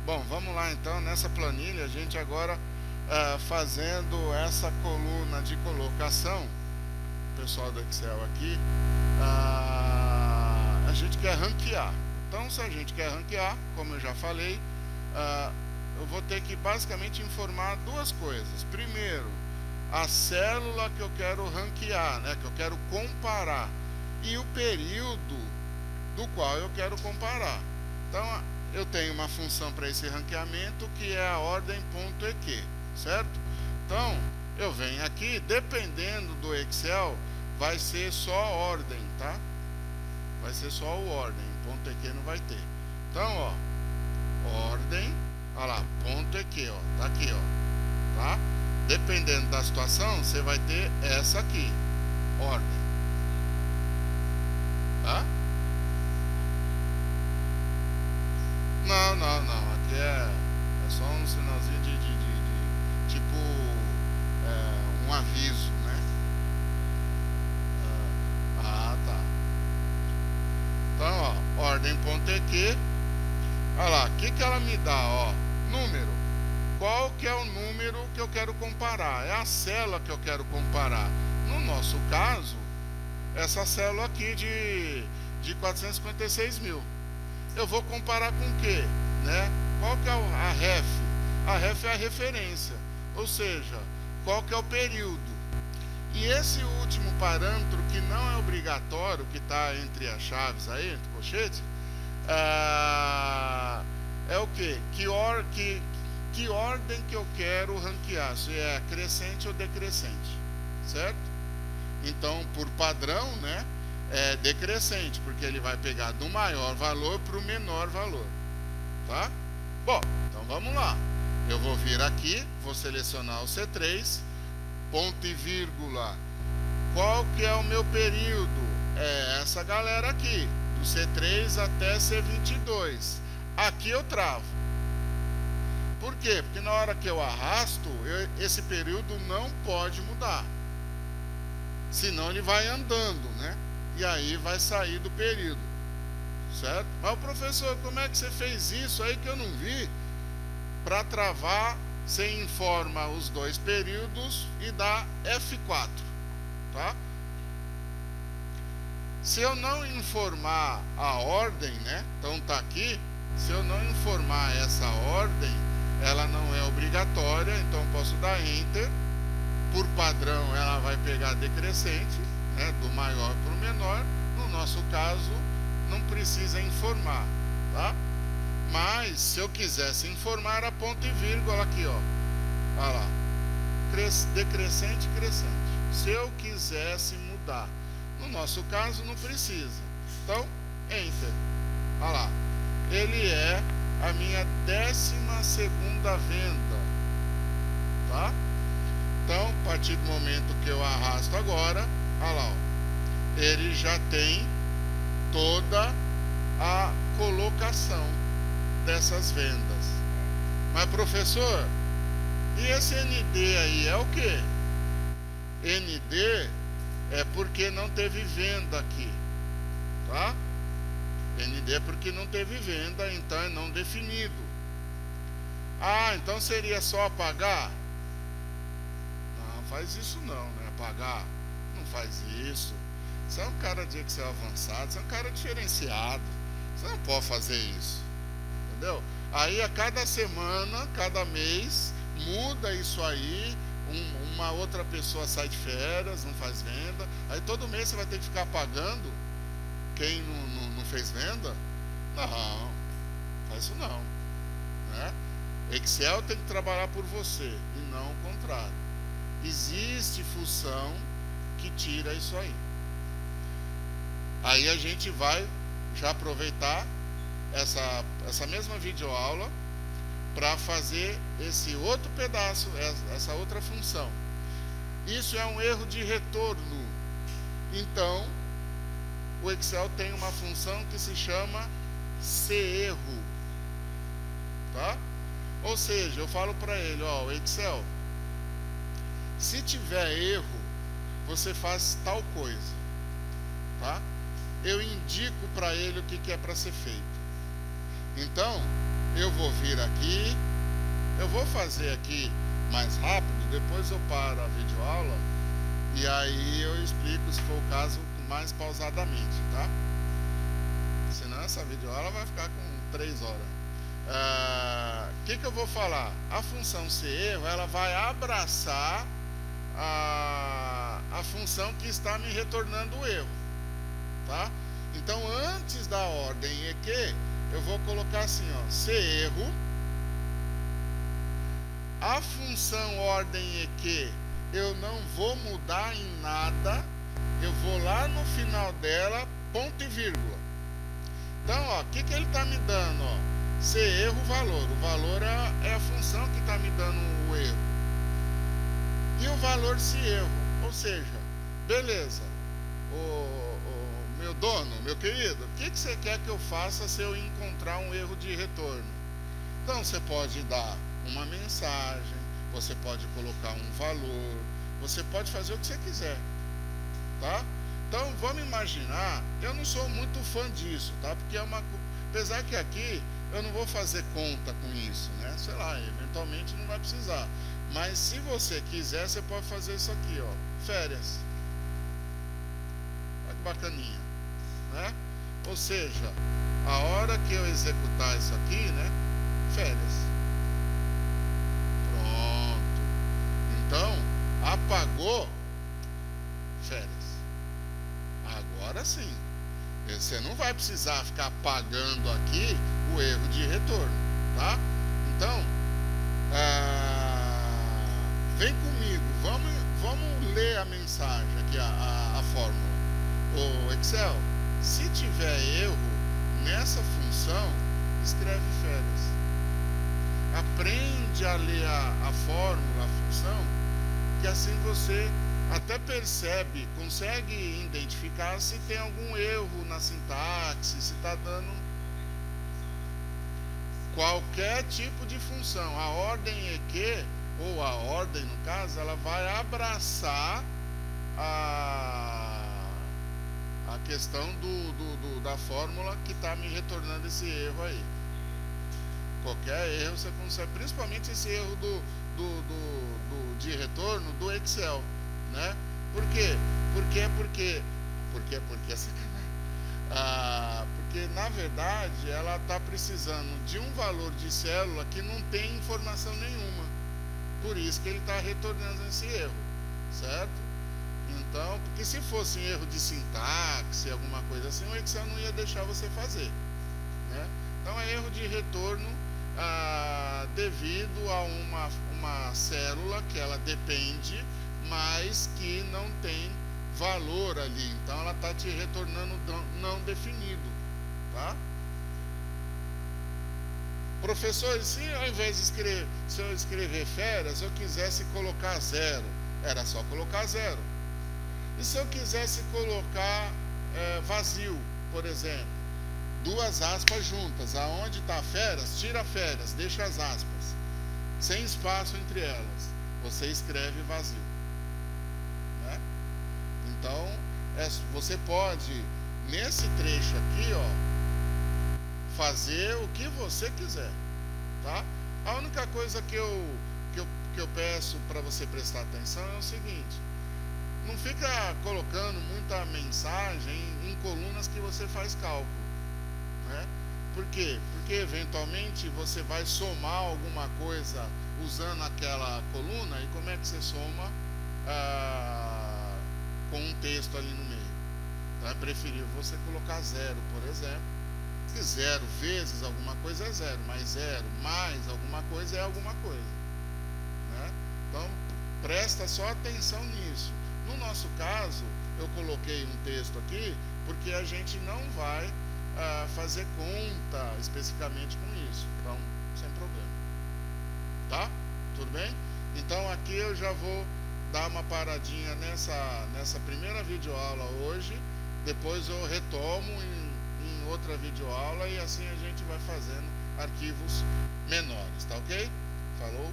Bom, vamos lá então. Nessa planilha a gente agora fazendo essa coluna de colocação, pessoal do Excel aqui, a gente quer ranquear. Então, se a gente quer ranquear, como eu já falei, eu vou ter que basicamente informar duas coisas. Primeiro, a célula que eu quero ranquear, né, que eu quero comparar, e o período do qual eu quero comparar. Então, eu tenho uma função para esse ranqueamento que é a ordem.eq, certo? Então, eu venho aqui, dependendo do Excel, vai ser só ordem, tá? Vai ser só o ordem, .eq não vai ter. Então, ó, ordem, olha lá, .eq, ó, tá aqui, ó, tá? Dependendo da situação, você vai ter essa aqui, ordem, tá? Não, aqui é só um sinalzinho de tipo um aviso, né? Tá. Então, ó, ordem.eq, olha lá, o que ela me dá, ó, número. Qual que é o número que eu quero comparar? É a célula que eu quero comparar. No nosso caso, essa célula aqui de 456 mil. Eu vou comparar com o quê? Né? Qual que é a ref? A ref é a referência, ou seja, qual que é o período. E esse último parâmetro, que não é obrigatório, que está entre as chaves aí, entre colchetes, é o quê? Que ordem que eu quero ranquear, se é crescente ou decrescente, certo? Então, por padrão, né, é decrescente, porque ele vai pegar do maior valor para o menor valor, tá? Bom, então vamos lá. Eu vou vir aqui, vou selecionar o C3, ponto e vírgula. Qual que é o meu período? É essa galera aqui, do C3 até C22. Aqui eu travo. Por quê? Porque na hora que eu arrasto, esse período não pode mudar. Senão ele vai andando, né? E aí vai sair do período, certo? Mas, professor, como é que você fez isso aí que eu não vi? Para travar, você informa os dois períodos e dá F4, tá? Se eu não informar a ordem, né? Então tá aqui, se eu não informar essa ordem, ela não é obrigatória, então posso dar Enter. Por padrão, ela vai pegar decrescente, né, do maior para o menor. No nosso caso, não precisa informar, tá? Mas, se eu quisesse informar, era ponto e vírgula aqui, ó. Olha lá. Decrescente, crescente. Se eu quisesse mudar. No nosso caso, não precisa. Então, Enter. Olha lá. Ele é a minha 12ª venda, tá? Então, a partir do momento que eu arrasto agora, olha lá, ó, ele já tem toda a colocação dessas vendas. Mas, professor, e esse ND aí é o quê? ND é porque não teve venda aqui, tá? ND é porque não teve venda, então é não definido. Ah, então seria só apagar? Não faz isso não, né? Apagar, não faz isso. Você é um cara de Excel avançado, você é um cara diferenciado. Você não pode fazer isso, entendeu? Aí a cada semana, cada mês, muda isso aí. Uma outra pessoa sai de férias, não faz venda. Aí todo mês você vai ter que ficar pagando quem não fez venda? Não, faz isso não, né? Excel tem que trabalhar por você e não o contrário. Existe função que tira isso aí. Aí a gente vai já aproveitar essa mesma videoaula para fazer esse outro pedaço, essa outra função. Isso é um erro de retorno. Então, o Excel tem uma função que se chama CErro, tá? Ou seja, eu falo para ele, ó, o Excel, se tiver erro, você faz tal coisa, tá? Eu indico para ele o que é para ser feito. Então, eu vou vir aqui, eu vou fazer aqui mais rápido, depois eu paro a videoaula e aí eu explico, se for o caso, mais pausadamente, tá? Senão essa videoaula vai ficar com 3 horas. Que eu vou falar? A função serErro, ela vai abraçar a função que está me retornando o erro, tá? Então, antes da ordem EQ, eu vou colocar assim, ó, serErro. A função ordem EQ, eu não vou mudar em nada, eu vou lá no final dela, ponto e vírgula. Então, ó, o que ele está me dando, ó? serErro valor. O valor é a função que está me dando o erro. E o valor serErro, ou seja, beleza, meu dono, meu querido, o que você quer que eu faça se eu encontrar um erro de retorno? Então, você pode dar uma mensagem, você pode colocar um valor, você pode fazer o que você quiser, tá? Então, vamos imaginar, eu não sou muito fã disso, tá? Porque é uma... Apesar que aqui eu não vou fazer conta com isso, né? Sei lá, eventualmente não vai precisar. Mas se você quiser, você pode fazer isso aqui, ó. Férias. Olha que bacaninha, né? Ou seja, a hora que eu executar isso aqui, né? Férias. Pronto. Então, apagou, férias. Agora sim. Você não vai precisar ficar apagando aqui o erro de retorno, tá? Então, vem comigo, vamos ler a mensagem aqui, a fórmula. O Excel, se tiver erro nessa função, escreve férias. Aprende a ler a fórmula, a função, que assim você até percebe, consegue identificar se tem algum erro na sintaxe, se está dando qualquer tipo de função. A ordem EQ, ou a ordem no caso, ela vai abraçar a questão da fórmula que está me retornando esse erro aí. Qualquer erro você consegue, principalmente esse erro de retorno do Excel, né? Por quê? Porque na verdade ela está precisando de um valor de célula que não tem informação nenhuma. Por isso que ele está retornando esse erro, certo? Então, porque se fosse erro de sintaxe, alguma coisa assim, o Excel não ia deixar você fazer, né? Então é erro de retorno devido a uma célula que ela depende, mas que não tem valor ali. Então ela está te retornando não definido, tá? Professor, se ao invés de se eu escrever férias, eu quisesse colocar 0, era só colocar 0. E se eu quisesse colocar vazio, por exemplo, 2 aspas juntas, aonde está férias, tira férias, deixa as aspas, sem espaço entre elas, você escreve vazio, né? Então, você pode, nesse trecho aqui, ó, fazer o que você quiser, tá? A única coisa que eu peço para você prestar atenção é o seguinte: não fica colocando muita mensagem em colunas que você faz cálculo, né? Por quê? Porque eventualmente você vai somar alguma coisa usando aquela coluna, e como é que você soma com um texto ali no meio? Então é preferível você colocar 0, por exemplo. Se 0 vezes alguma coisa é 0, mas 0 mais alguma coisa é alguma coisa, né? Então presta só atenção nisso. No nosso caso, eu coloquei um texto aqui porque a gente não vai fazer conta especificamente com isso, então sem problema, tá? Tudo bem? Então aqui eu já vou dar uma paradinha nessa primeira videoaula hoje, depois eu retomo em outra videoaula, e assim a gente vai fazendo arquivos menores, tá ok? Falou?